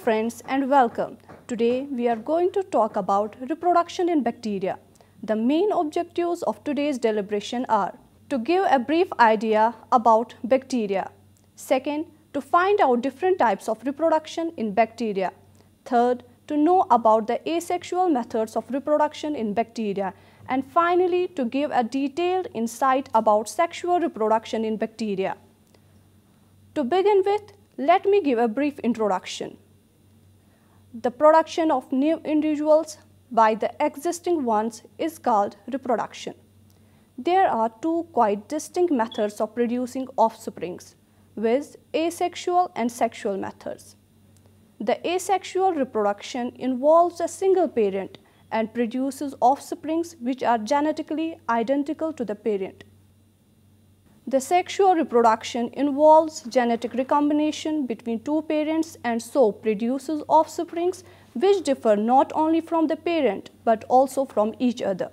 friends and welcome. Today we are going to talk about reproduction in bacteria. The main objectives of today's deliberation are to give a brief idea about bacteria. Second, to find out different types of reproduction in bacteria. Third, to know about the asexual methods of reproduction in bacteria. And finally, to give a detailed insight about sexual reproduction in bacteria. To begin with, let me give a brief introduction. The production of new individuals by the existing ones is called reproduction. There are two quite distinct methods of producing offsprings, viz. Asexual and sexual methods. The asexual reproduction involves a single parent and produces offsprings which are genetically identical to the parent. The sexual reproduction involves genetic recombination between two parents and so produces offsprings which differ not only from the parent but also from each other.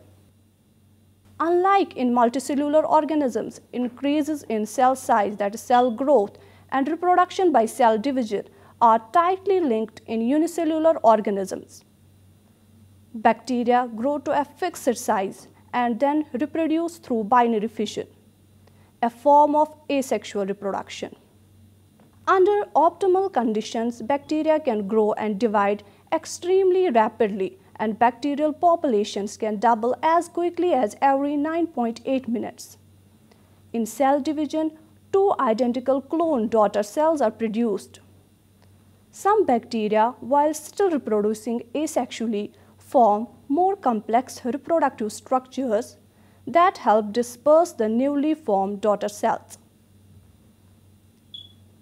Unlike in multicellular organisms, increases in cell size, that is cell growth, and reproduction by cell division are tightly linked in unicellular organisms. Bacteria grow to a fixed size and then reproduce through binary fission, a form of asexual reproduction. Under optimal conditions, bacteria can grow and divide extremely rapidly, and bacterial populations can double as quickly as every 9.8 minutes. In cell division, two identical clone daughter cells are produced. Some bacteria, while still reproducing asexually, form more complex reproductive structures that help disperse the newly formed daughter cells.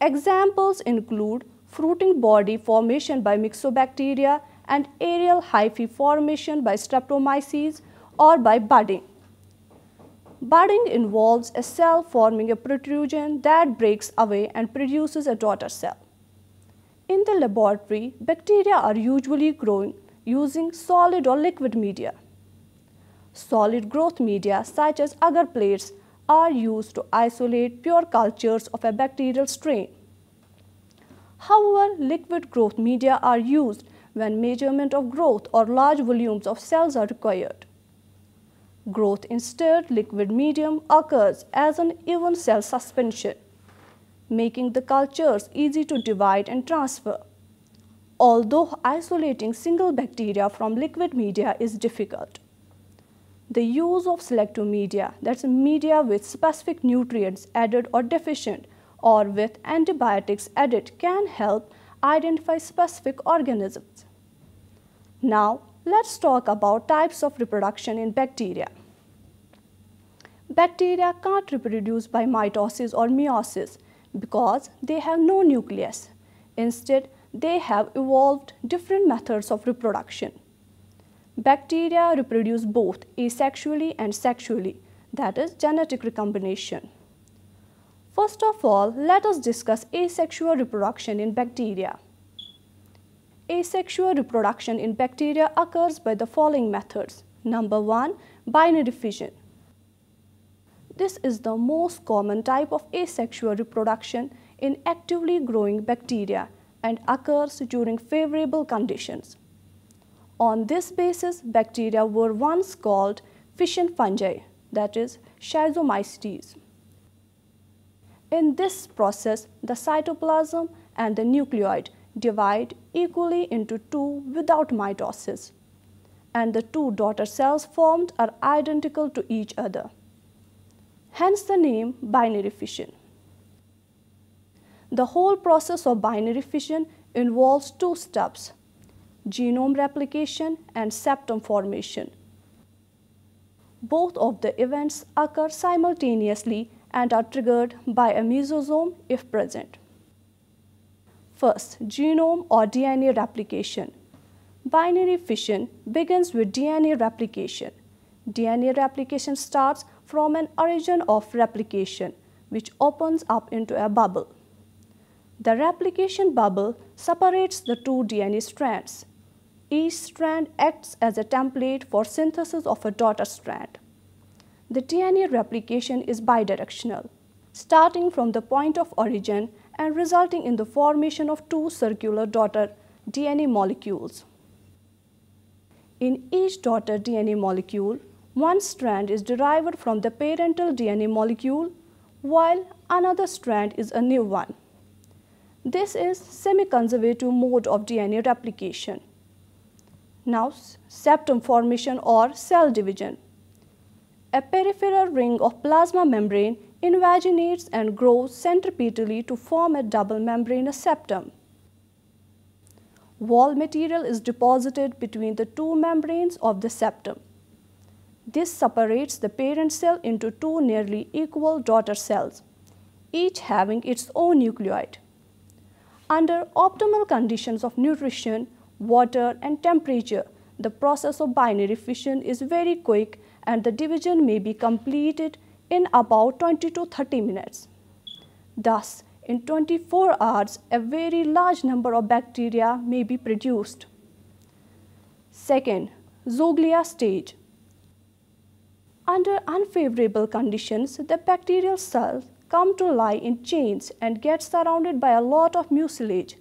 Examples include fruiting body formation by myxobacteria and aerial hyphae formation by streptomyces or by budding. Budding involves a cell forming a protrusion that breaks away and produces a daughter cell. In the laboratory, bacteria are usually growing using solid or liquid media. Solid growth media such as agar plates are used to isolate pure cultures of a bacterial strain. However, liquid growth media are used when measurement of growth or large volumes of cells are required. Growth in stirred liquid medium occurs as an even cell suspension, making the cultures easy to divide and transfer. Although isolating single bacteria from liquid media is difficult. The use of selective media, that's media with specific nutrients added or deficient or with antibiotics added, can help identify specific organisms. Now, let's talk about types of reproduction in bacteria. Bacteria can't reproduce by mitosis or meiosis because they have no nucleus. Instead, they have evolved different methods of reproduction. Bacteria reproduce both asexually and sexually, that is genetic recombination. First of all, let us discuss asexual reproduction in bacteria. Asexual reproduction in bacteria occurs by the following methods. Number 1, binary fission. This is the most common type of asexual reproduction in actively growing bacteria and occurs during favorable conditions. On this basis, bacteria were once called fission fungi, that is schizomycetes. In this process, the cytoplasm and the nucleoid divide equally into two without mitosis, and the two daughter cells formed are identical to each other. Hence the name binary fission. The whole process of binary fission involves two steps: genome replication and septum formation. Both of the events occur simultaneously and are triggered by a mesosome if present. First, genome or DNA replication. Binary fission begins with DNA replication. DNA replication starts from an origin of replication, which opens up into a bubble. The replication bubble separates the two DNA strands. Each strand acts as a template for synthesis of a daughter strand. The DNA replication is bidirectional, starting from the point of origin and resulting in the formation of two circular daughter DNA molecules. In each daughter DNA molecule, one strand is derived from the parental DNA molecule, while another strand is a new one. This is semi-conservative mode of DNA replication. Now, septum formation or cell division. A peripheral ring of plasma membrane invaginates and grows centripetally to form a double membranous septum. Wall material is deposited between the two membranes of the septum. This separates the parent cell into two nearly equal daughter cells, each having its own nucleoid. Under optimal conditions of nutrition, water, and temperature, the process of binary fission is very quick and the division may be completed in about 20 to 30 minutes. Thus, in 24 hours, a very large number of bacteria may be produced. Second, zooglia stage. Under unfavorable conditions, the bacterial cells come to lie in chains and get surrounded by a lot of mucilage.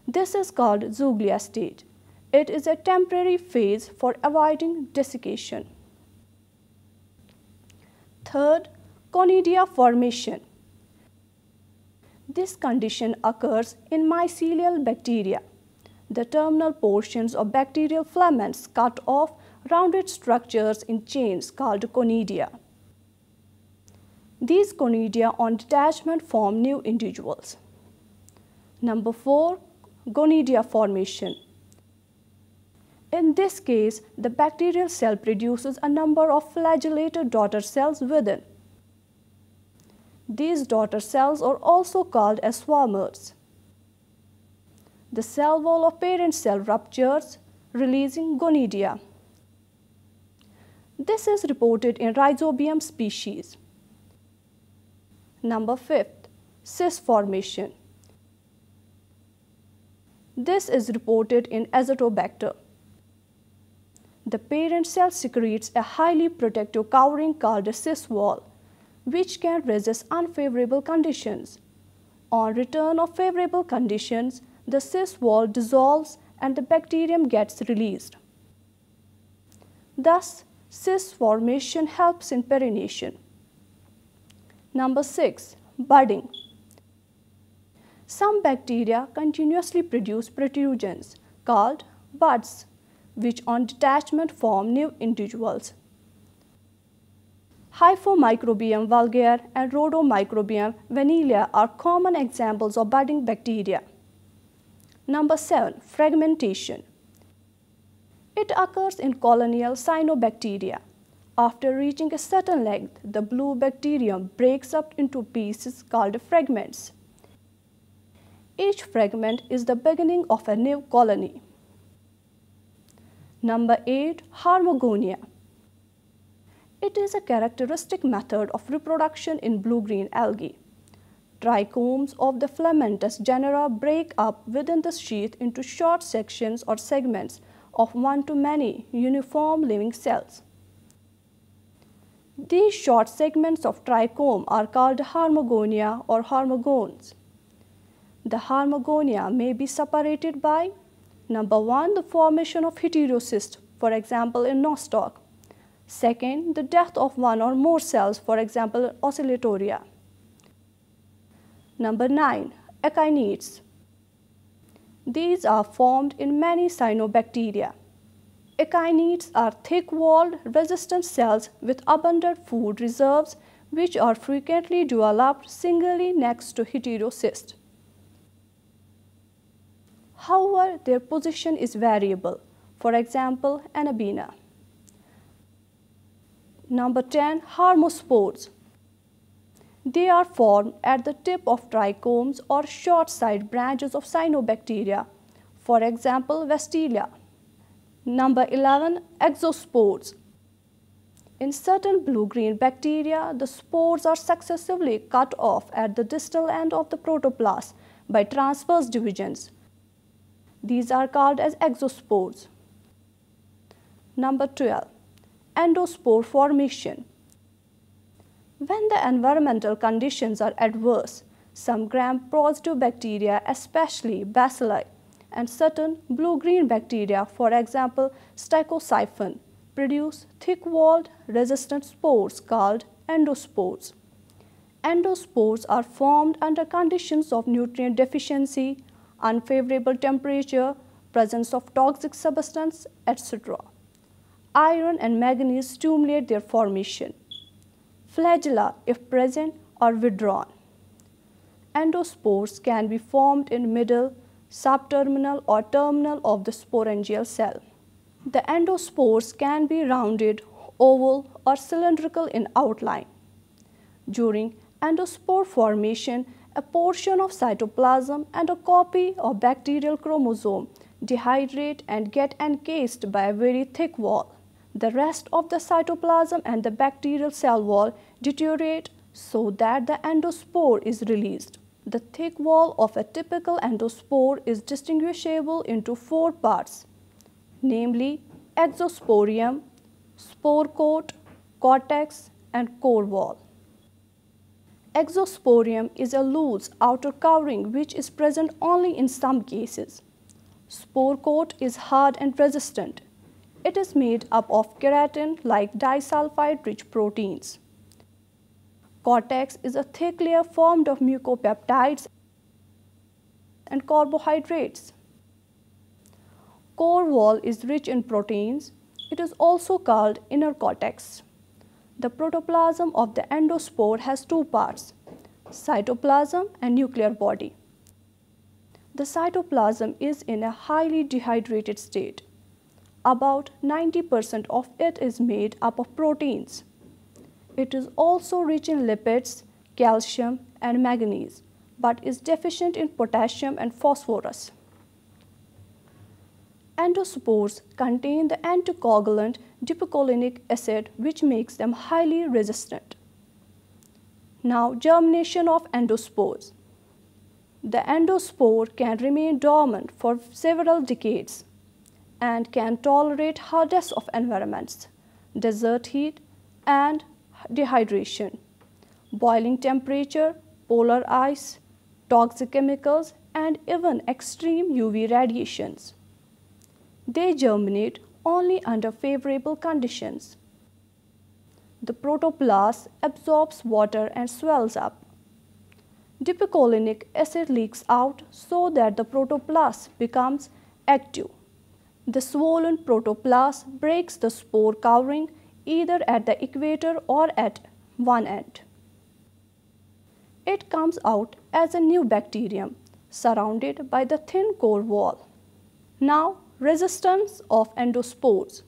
This is called zooglia stage. It is a temporary phase for avoiding desiccation. Third, Conidia formation. This condition occurs in mycelial bacteria. The terminal portions of bacterial filaments cut off rounded structures in chains called Conidia. These Conidia on detachment form new individuals. Number 4, Gonidia formation. In this case, the bacterial cell produces a number of flagellated daughter cells within. These daughter cells are also called as swarmers. The cell wall of parent cell ruptures, releasing Gonidia. This is reported in Rhizobium species. Number 5, cyst formation. This is reported in Azotobacter. The parent cell secretes a highly protective covering called a cyst wall, which can resist unfavorable conditions. On return of favorable conditions, the cyst wall dissolves and the bacterium gets released. Thus, cyst formation helps in perennation. Number 6, budding. Some bacteria continuously produce protrusions called buds, which on detachment form new individuals. Hyphomicrobium vulgare and Rhodomicrobium vanillea are common examples of budding bacteria. Number 7, fragmentation. It occurs in colonial cyanobacteria. After reaching a certain length, the blue bacterium breaks up into pieces called fragments. Each fragment is the beginning of a new colony. Number 8, Harmogonia. It is a characteristic method of reproduction in blue-green algae. Trichomes of the filamentous genera break up within the sheath into short sections or segments of one to many uniform living cells. These short segments of trichome are called harmogonia or harmogones. The harmogonia may be separated by number 1, the formation of heterocyst, for example in nostoc. Second, the death of one or more cells, for example oscillatoria. Number 9, echinates. These are formed in many cyanobacteria. Echinates are thick-walled, resistant cells with abundant food reserves which are frequently developed singly next to heterocyst. However, their position is variable, for example, anabina. Number 10, harmospores. They are formed at the tip of trichomes or short side branches of cyanobacteria, for example, Vestilia. Number 11, exospores. In certain blue-green bacteria, the spores are successively cut off at the distal end of the protoplast by transverse divisions. These are called as exospores. Number 12, endospore formation. When the environmental conditions are adverse, some gram-positive bacteria, especially bacilli, and certain blue-green bacteria, for example Stachosiphon, produce thick-walled resistant spores called endospores. Endospores are formed under conditions of nutrient deficiency, unfavorable temperature, presence of toxic substance, etc. Iron and manganese stimulate their formation. Flagella, if present, are withdrawn. Endospores can be formed in middle, subterminal or terminal of the sporangial cell. The endospores can be rounded, oval or cylindrical in outline. During endospore formation, a portion of cytoplasm and a copy of bacterial chromosome dehydrate and get encased by a very thick wall. The rest of the cytoplasm and the bacterial cell wall deteriorate so that the endospore is released. The thick wall of a typical endospore is distinguishable into four parts, namely exosporium, spore coat, cortex, and core wall. Exosporium is a loose outer covering which is present only in some cases. Spore coat is hard and resistant. It is made up of keratin-like disulfide-rich proteins. Cortex is a thick layer formed of mucopeptides and carbohydrates. Core wall is rich in proteins. It is also called inner cortex. The protoplasm of the endospore has two parts, cytoplasm and nuclear body. The cytoplasm is in a highly dehydrated state. About 90% of it is made up of proteins. It is also rich in lipids, calcium, and manganese, but is deficient in potassium and phosphorus. Endospores contain the anticoagulant dipicolinic acid, which makes them highly resistant. Now, germination of endospores. The endospore can remain dormant for several decades and can tolerate hardest of environments, desert heat and dehydration, boiling temperature, polar ice, toxic chemicals, and even extreme UV radiations. They germinate only under favorable conditions. The protoplast absorbs water and swells up. Dipicolinic acid leaks out so that the protoplast becomes active. The swollen protoplast breaks the spore covering either at the equator or at one end. It comes out as a new bacterium surrounded by the thin core wall. Now, resistance of endospores.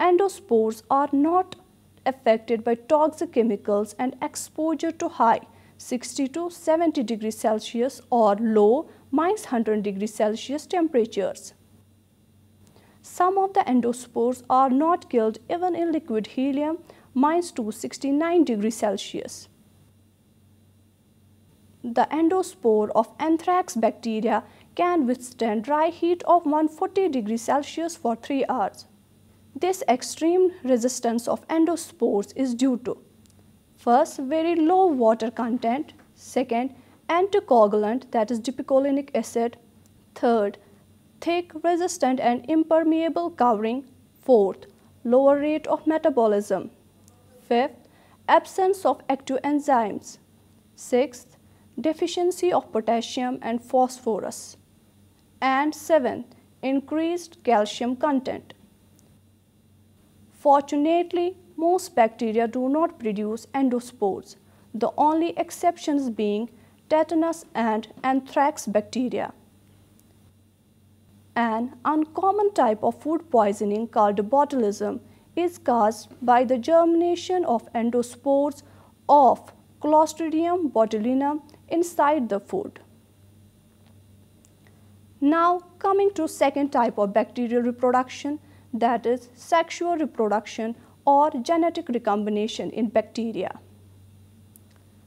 Endospores are not affected by toxic chemicals and exposure to high 60 to 70 degrees Celsius or low -100 degrees Celsius temperatures. Some of the endospores are not killed even in liquid helium -269 degrees Celsius. The endospore of anthrax bacteria can withstand dry heat of 140 degrees Celsius for 3 hours. This extreme resistance of endospores is due to, first, very low water content, second, anticoagulant, that is dipicolinic acid, third, thick, resistant and impermeable covering, fourth, lower rate of metabolism, fifth, absence of active enzymes, sixth, deficiency of potassium and phosphorus, and seventh, increased calcium content. Fortunately, most bacteria do not produce endospores, the only exceptions being tetanus and anthrax bacteria. An uncommon type of food poisoning called botulism is caused by the germination of endospores of Clostridium botulinum inside the food. Now, coming to second type of bacterial reproduction, that is sexual reproduction or genetic recombination in bacteria.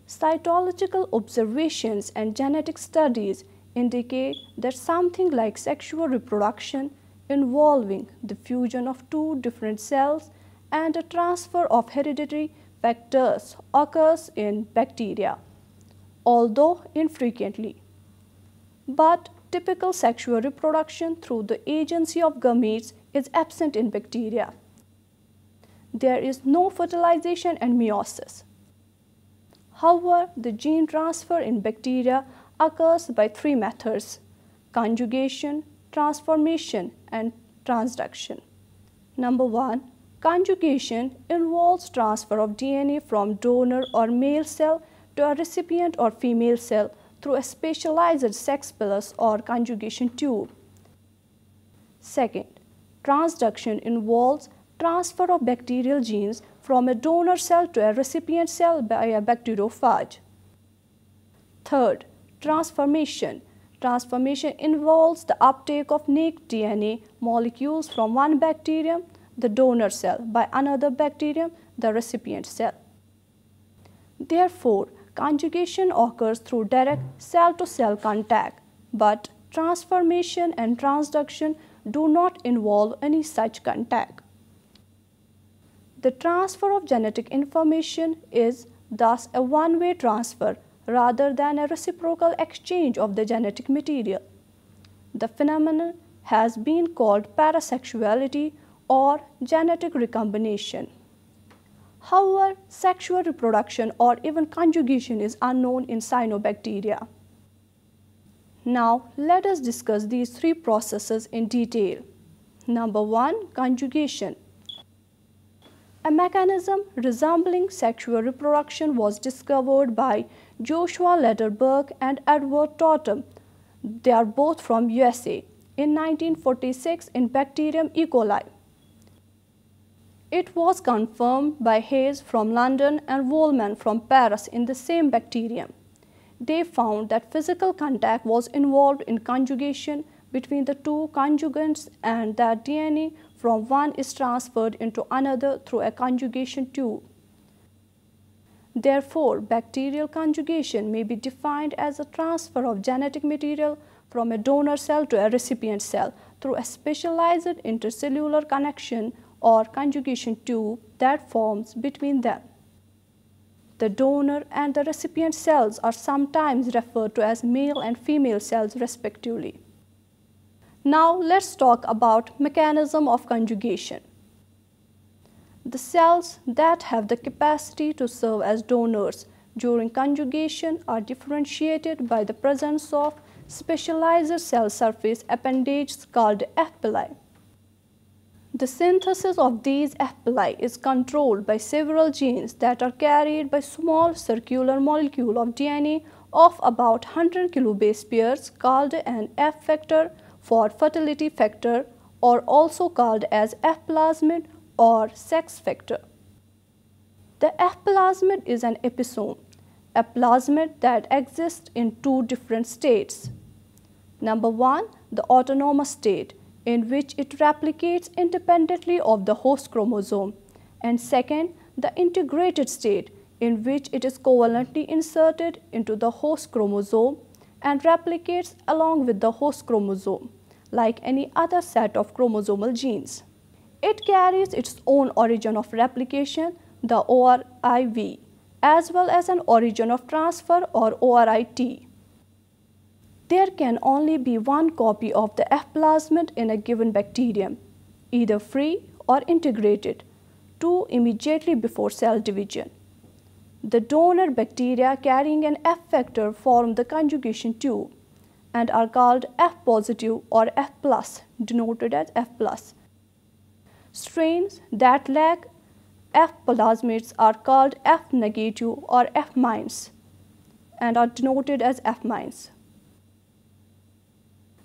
Cytological observations and genetic studies indicate that something like sexual reproduction involving the fusion of two different cells and a transfer of hereditary factors occurs in bacteria, although infrequently. but typical sexual reproduction through the agency of gametes is absent in bacteria. There is no fertilization and meiosis. However, the gene transfer in bacteria occurs by three methods: conjugation, transformation, and transduction. Number 1. Conjugation involves transfer of DNA from donor or male cell to a recipient or female cell through a specialized sex pilus or conjugation tube. Second, transduction involves transfer of bacterial genes from a donor cell to a recipient cell by a bacteriophage. Third, transformation. Transformation involves the uptake of naked DNA molecules from one bacterium, the donor cell, by another bacterium, the recipient cell. Therefore, conjugation occurs through direct cell-to-cell contact, but transformation and transduction do not involve any such contact. The transfer of genetic information is thus a one-way transfer rather than a reciprocal exchange of the genetic material. The phenomenon has been called parasexuality or genetic recombination. However, sexual reproduction or even conjugation is unknown in cyanobacteria. Now, let us discuss these three processes in detail. Number 1. Conjugation. A mechanism resembling sexual reproduction was discovered by Joshua Lederberg and Edward Totem. They are both from USA in 1946 in Bacterium E. coli. It was confirmed by Hayes from London and Wollman from Paris in the same bacterium. They found that physical contact was involved in conjugation between the two conjugants and that DNA from one is transferred into another through a conjugation tube. Therefore, bacterial conjugation may be defined as a transfer of genetic material from a donor cell to a recipient cell through a specialized intercellular connection or conjugation tube that forms between them. The donor and the recipient cells are sometimes referred to as male and female cells respectively. Now let's talk about mechanism of conjugation. The cells that have the capacity to serve as donors during conjugation are differentiated by the presence of specialized cell surface appendages called F-pili. The synthesis of these F-pili is controlled by several genes that are carried by small circular molecule of DNA of about 100 kilobase pairs called an F factor for fertility factor, or also called as F plasmid or sex factor. The F plasmid is an episome, a plasmid that exists in two different states. Number 1, the autonomous state, in which it replicates independently of the host chromosome, and second, the integrated state, in which it is covalently inserted into the host chromosome and replicates along with the host chromosome, like any other set of chromosomal genes. It carries its own origin of replication, the ORIV, as well as an origin of transfer or ORIT. There can only be one copy of the F plasmid in a given bacterium, either free or integrated, two immediately before cell division. The donor bacteria carrying an F factor form the conjugation tube and are called F positive or F plus, denoted as F plus. Strains that lack F plasmids are called F negative or F minus and are denoted as F minus.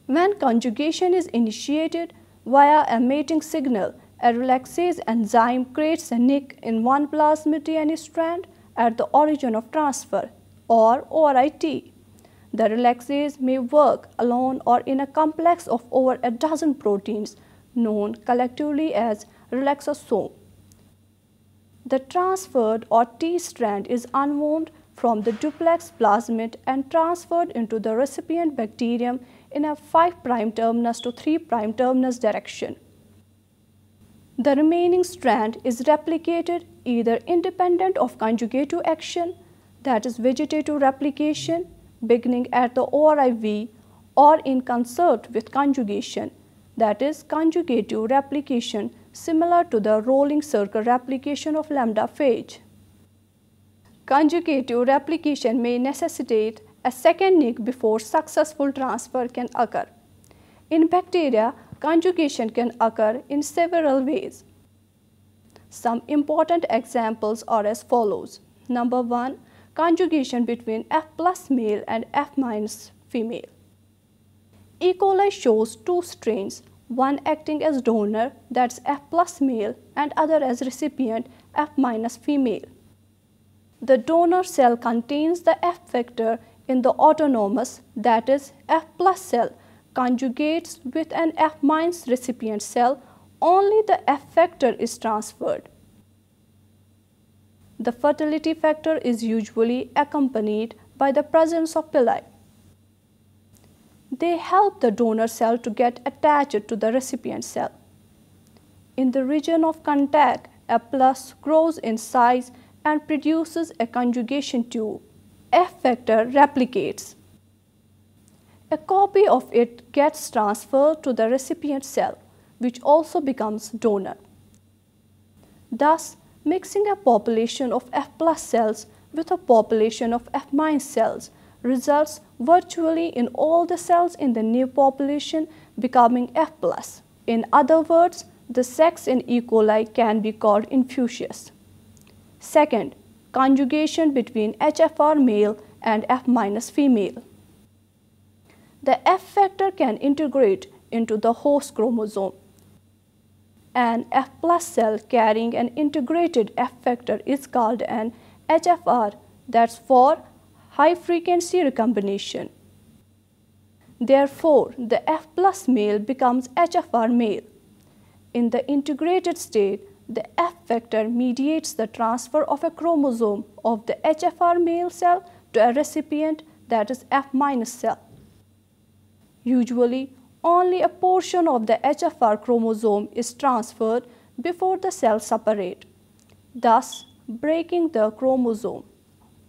When conjugation is initiated via a mating signal, a relaxase enzyme creates a nick in one plasmid DNA strand at the origin of transfer, or ORIT. The relaxase may work alone or in a complex of over a dozen proteins known collectively as relaxosome. The transferred or T strand is unwound from the duplex plasmid and transferred into the recipient bacterium in a 5' terminus to 3' terminus direction. The remaining strand is replicated either independent of conjugative action, that is vegetative replication, beginning at the ORIV, or in concert with conjugation, that is conjugative replication, similar to the rolling circle replication of lambda phage. Conjugative replication may necessitate a second nick before successful transfer can occur. In bacteria, conjugation can occur in several ways. Some important examples are as follows. Number 1, conjugation between F plus male and F minus female. E. coli shows two strains, one acting as donor, that's F plus male, and other as recipient, F minus female. The donor cell contains the F factor in the autonomous, that is F plus cell, conjugates with an F minus recipient cell, only the F factor is transferred. The fertility factor is usually accompanied by the presence of pili. They help the donor cell to get attached to the recipient cell. In the region of contact, F plus grows in size and produces a conjugation tube. F factor replicates. A copy of it gets transferred to the recipient cell, which also becomes donor. Thus, mixing a population of F plus cells with a population of F minus cells results virtually in all the cells in the new population becoming F plus. In other words, the sex in E. coli can be called infusious. Second, conjugation between HFR male and F minus female. The F factor can integrate into the host chromosome. An F plus cell carrying an integrated F factor is called an HFR, that's for high frequency recombination. Therefore, the F plus male becomes HFR male. In the integrated state, the F factor mediates the transfer of a chromosome of the HFR male cell to a recipient, that is F minus cell. Usually, only a portion of the HFR chromosome is transferred before the cells separate, thus breaking the chromosome.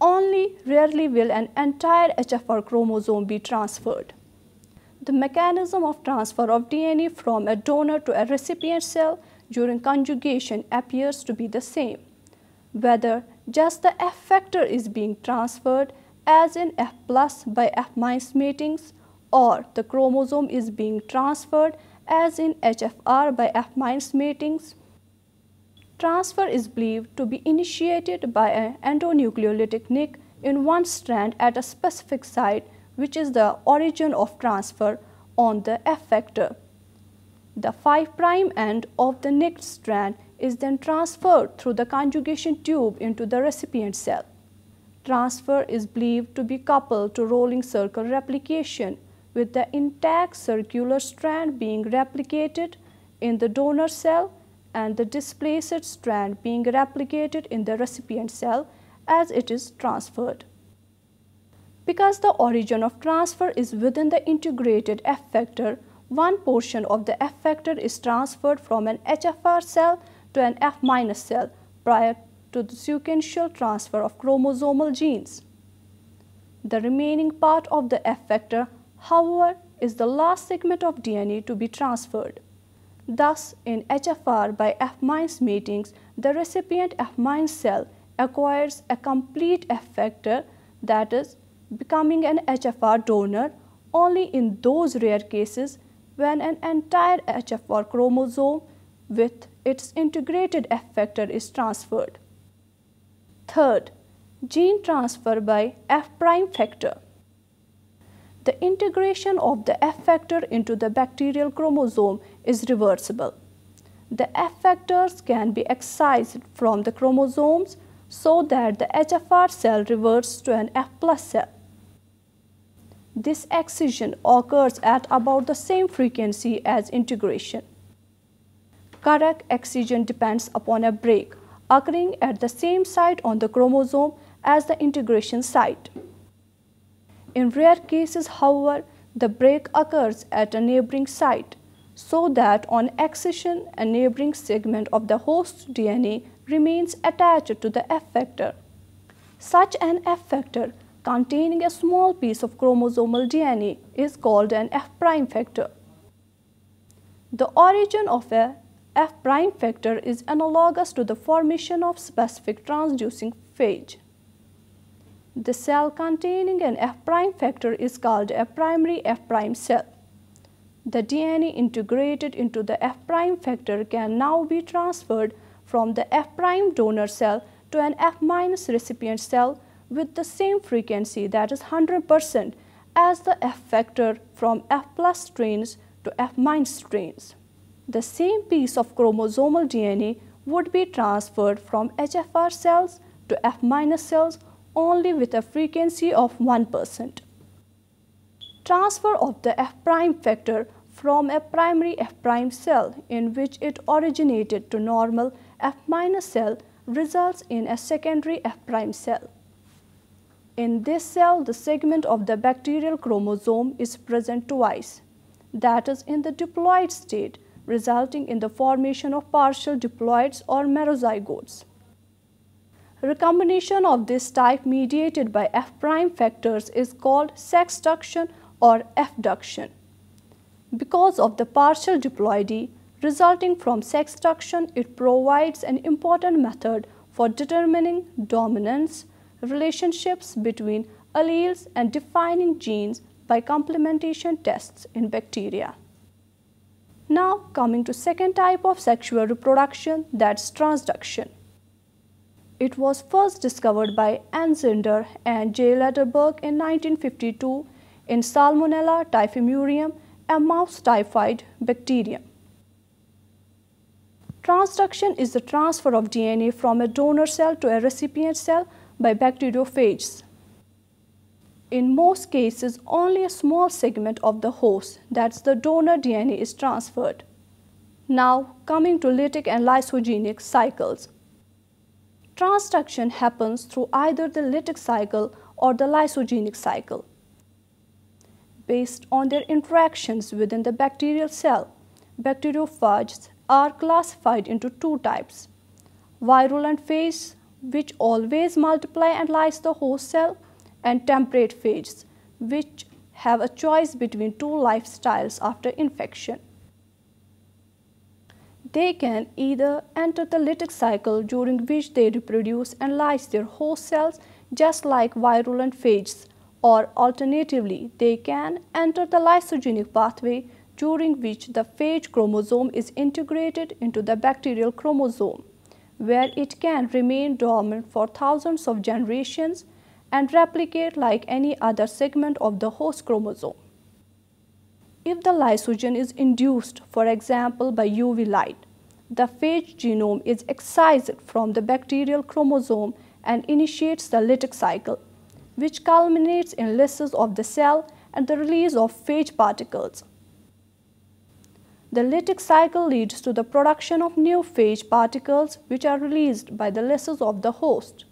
Only rarely will an entire HFR chromosome be transferred. The mechanism of transfer of DNA from a donor to a recipient cell during conjugation appears to be the same, whether just the F factor is being transferred as in F plus by F minus matings, or the chromosome is being transferred as in HFR by F minus matings. Transfer is believed to be initiated by an endonucleolytic nick in one strand at a specific site, which is the origin of transfer on the F factor. The 5' end of the nicked strand is then transferred through the conjugation tube into the recipient cell. Transfer is believed to be coupled to rolling circle replication, with the intact circular strand being replicated in the donor cell and the displaced strand being replicated in the recipient cell as it is transferred. Because the origin of transfer is within the integrated F factor, one portion of the F factor is transferred from an HFR cell to an F minus cell prior to the sequential transfer of chromosomal genes. The remaining part of the F factor, however, is the last segment of DNA to be transferred. Thus, in HFR by F minus matings, the recipient F minus cell acquires a complete F factor, that is, becoming an HFR donor only in those rare cases when an entire HFR chromosome with its integrated F factor is transferred. Third, gene transfer by F' factor. The integration of the F factor into the bacterial chromosome is reversible. The F factors can be excised from the chromosomes so that the HFR cell reverts to an F plus cell. This excision occurs at about the same frequency as integration. Correct excision depends upon a break occurring at the same site on the chromosome as the integration site. In rare cases, however, the break occurs at a neighboring site, so that on excision, a neighboring segment of the host DNA remains attached to the F factor. Such an F factor containing a small piece of chromosomal DNA is called an F' factor. The origin of a F' factor is analogous to the formation of specific transducing phage. The cell containing an F' factor is called a primary F' cell. The DNA integrated into the F' factor can now be transferred from the F' donor cell to an F- recipient cell with the same frequency, that is 100%, as the F factor from F+ strains to F- strains. The same piece of chromosomal DNA would be transferred from HFR cells to F- cells only with a frequency of 1%. Transfer of the F' factor from a primary F' cell in which it originated to normal F- cell results in a secondary F' cell. In this cell, the segment of the bacterial chromosome is present twice, that is in the diploid state, resulting in the formation of partial diploids or merozygotes. Recombination of this type mediated by F' factors is called sexduction or F-duction. Because of the partial diploidy resulting from sexduction, it provides an important method for determining dominance, relationships between alleles and defining genes by complementation tests in bacteria. Now coming to second type of sexual reproduction, that's transduction. It was first discovered by Ann Zinder and J. Lederberg in 1952 in Salmonella typhimurium, a mouse typhoid bacterium. Transduction is the transfer of DNA from a donor cell to a recipient cell by bacteriophages. In most cases, only a small segment of the host, that's the donor DNA, is transferred. Now coming to lytic and lysogenic cycles. Transduction happens through either the lytic cycle or the lysogenic cycle. Based on their interactions within the bacterial cell, bacteriophages are classified into two types: virulent phage, which always multiply and lyse the host cell, and temperate phages, which have a choice between two lifestyles after infection. They can either enter the lytic cycle, during which they reproduce and lyse their host cells just like virulent phages, or alternatively, they can enter the lysogenic pathway, during which the phage chromosome is integrated into the bacterial chromosome, where it can remain dormant for thousands of generations and replicate like any other segment of the host chromosome. If the lysogen is induced, for example by UV light, the phage genome is excised from the bacterial chromosome and initiates the lytic cycle, which culminates in lysis of the cell and the release of phage particles. The lytic cycle leads to the production of new phage particles, which are released by the lysis of the host.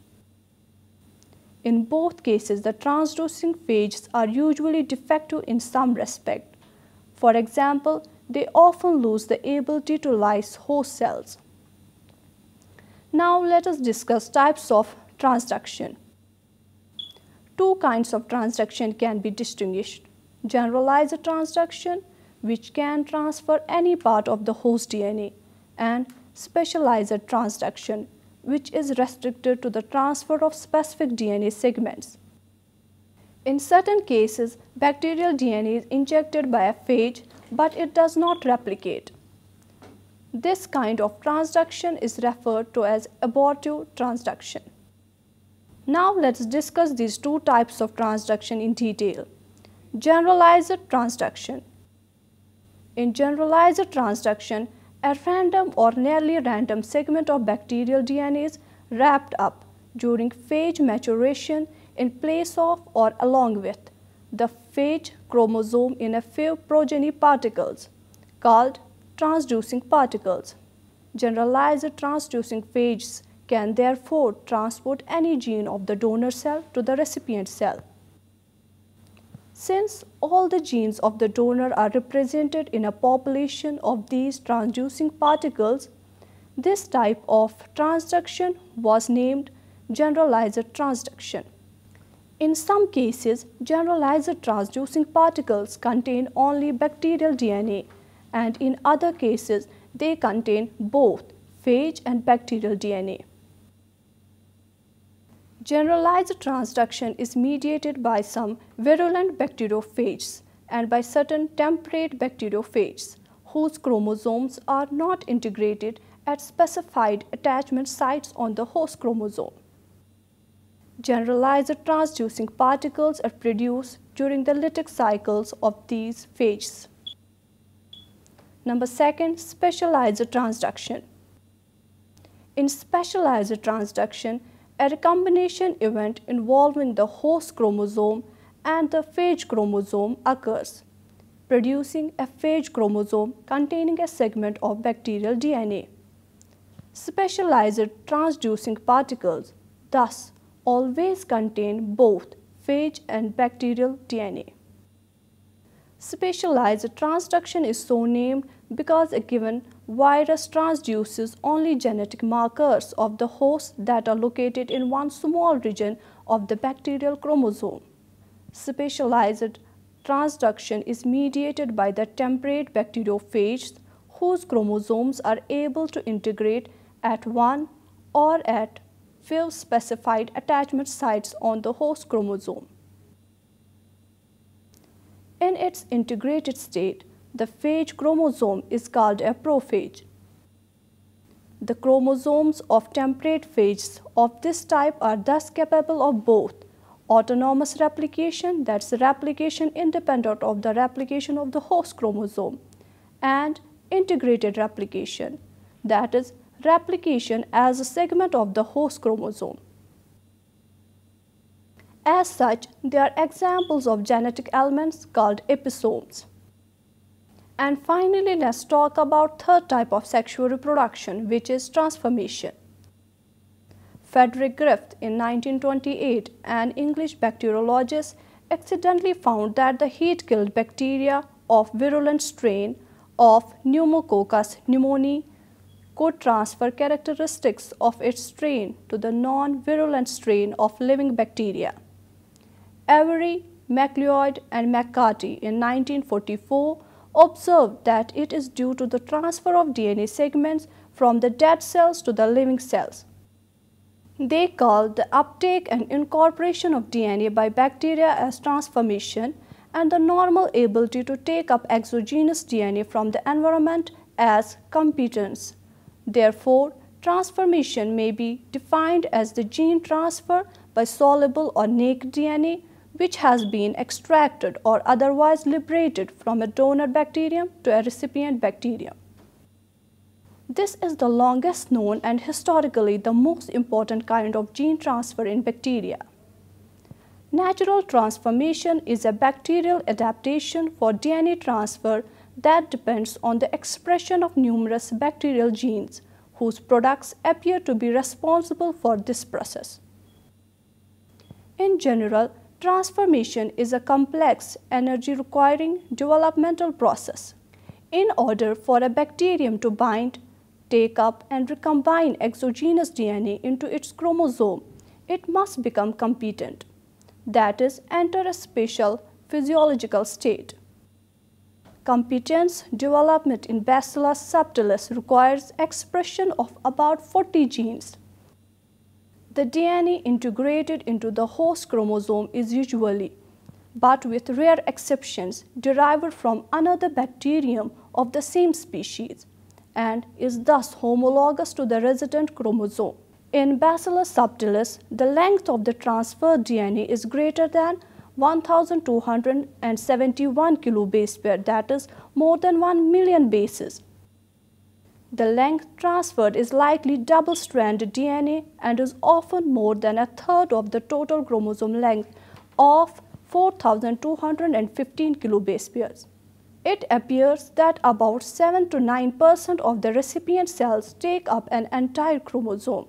In both cases, the transducing phages are usually defective in some respect. For example, they often lose the ability to lyse host cells. Now let us discuss types of transduction. Two kinds of transduction can be distinguished: generalized transduction, which can transfer any part of the host DNA, and specialized transduction, which is restricted to the transfer of specific DNA segments. In certain cases, bacterial DNA is injected by a phage, but it does not replicate. This kind of transduction is referred to as abortive transduction. Now let's discuss these two types of transduction in detail. Generalized transduction. In generalized transduction, a random or nearly random segment of bacterial DNA is wrapped up during phage maturation in place of or along with the phage chromosome in a few progeny particles called transducing particles. Generalized transducing phages can therefore transport any gene of the donor cell to the recipient cell. Since all the genes of the donor are represented in a population of these transducing particles, this type of transduction was named generalized transduction. In some cases, generalized transducing particles contain only bacterial DNA, and in other cases, they contain both phage and bacterial DNA. Generalized transduction is mediated by some virulent bacteriophages and by certain temperate bacteriophages, whose chromosomes are not integrated at specified attachment sites on the host chromosome. Generalized transducing particles are produced during the lytic cycles of these phages. Number 2, specialized transduction. In specialized transduction, a recombination event involving the host chromosome and the phage chromosome occurs, producing a phage chromosome containing a segment of bacterial DNA. Specialized transducing particles thus always contain both phage and bacterial DNA. Specialized transduction is so named because a given virus transduces only genetic markers of the host that are located in one small region of the bacterial chromosome. Specialized transduction is mediated by the temperate bacteriophages whose chromosomes are able to integrate at one or at few specified attachment sites on the host chromosome. In its integrated state, the phage chromosome is called a prophage. The chromosomes of temperate phages of this type are thus capable of both autonomous replication, that's replication independent of the replication of the host chromosome, and integrated replication, that is replication as a segment of the host chromosome. As such, they are examples of genetic elements called episomes. And finally, let's talk about third type of sexual reproduction, which is transformation. Frederick Griffith in 1928, an English bacteriologist, accidentally found that the heat-killed bacteria of virulent strain of Pneumococcus pneumoniae could transfer characteristics of its strain to the non-virulent strain of living bacteria. Avery, MacLeod, and McCarty in 1944 observed that it is due to the transfer of DNA segments from the dead cells to the living cells. They called the uptake and incorporation of DNA by bacteria as transformation and the normal ability to take up exogenous DNA from the environment as competence. Therefore, transformation may be defined as the gene transfer by soluble or naked DNA which has been extracted or otherwise liberated from a donor bacterium to a recipient bacterium. This is the longest known and historically the most important kind of gene transfer in bacteria. Natural transformation is a bacterial adaptation for DNA transfer that depends on the expression of numerous bacterial genes whose products appear to be responsible for this process. In general, transformation is a complex, energy-requiring developmental process. In order for a bacterium to bind, take up and recombine exogenous DNA into its chromosome, it must become competent, that is, enter a special physiological state. Competence development in Bacillus subtilis requires expression of about 40 genes. The DNA integrated into the host chromosome is usually, but with rare exceptions, derived from another bacterium of the same species and is thus homologous to the resident chromosome. In Bacillus subtilis, the length of the transferred DNA is greater than 1271 kilobase pair, that is more than 1 million bases. The length transferred is likely double-stranded DNA and is often more than a third of the total chromosome length of 4215 kilobase pairs. It appears that about 7 to 9% of the recipient cells take up an entire chromosome.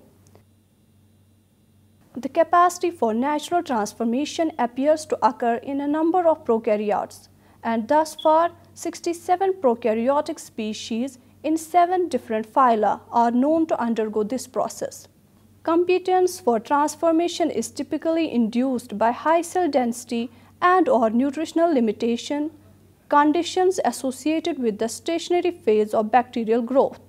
The capacity for natural transformation appears to occur in a number of prokaryotes, and thus far 67 prokaryotic species in 7 different phyla are known to undergo this process. Competence for transformation is typically induced by high cell density and/or nutritional limitation, conditions associated with the stationary phase of bacterial growth.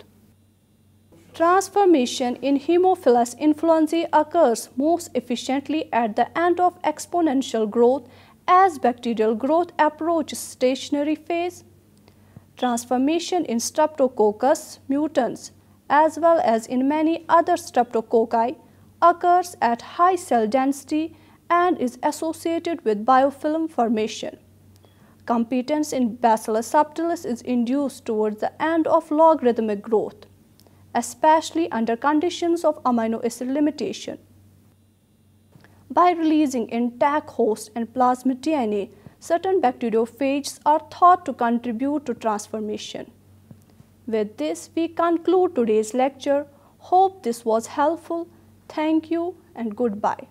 Transformation in Haemophilus influenzae occurs most efficiently at the end of exponential growth as bacterial growth approaches stationary phase. Transformation in Streptococcus mutans as well as in many other streptococci occurs at high cell density and is associated with biofilm formation. Competence in Bacillus subtilis is induced towards the end of logarithmic growth, especially under conditions of amino acid limitation. By releasing intact host and plasmid DNA, certain bacteriophages are thought to contribute to transformation. With this, we conclude today's lecture. Hope this was helpful. Thank you and goodbye.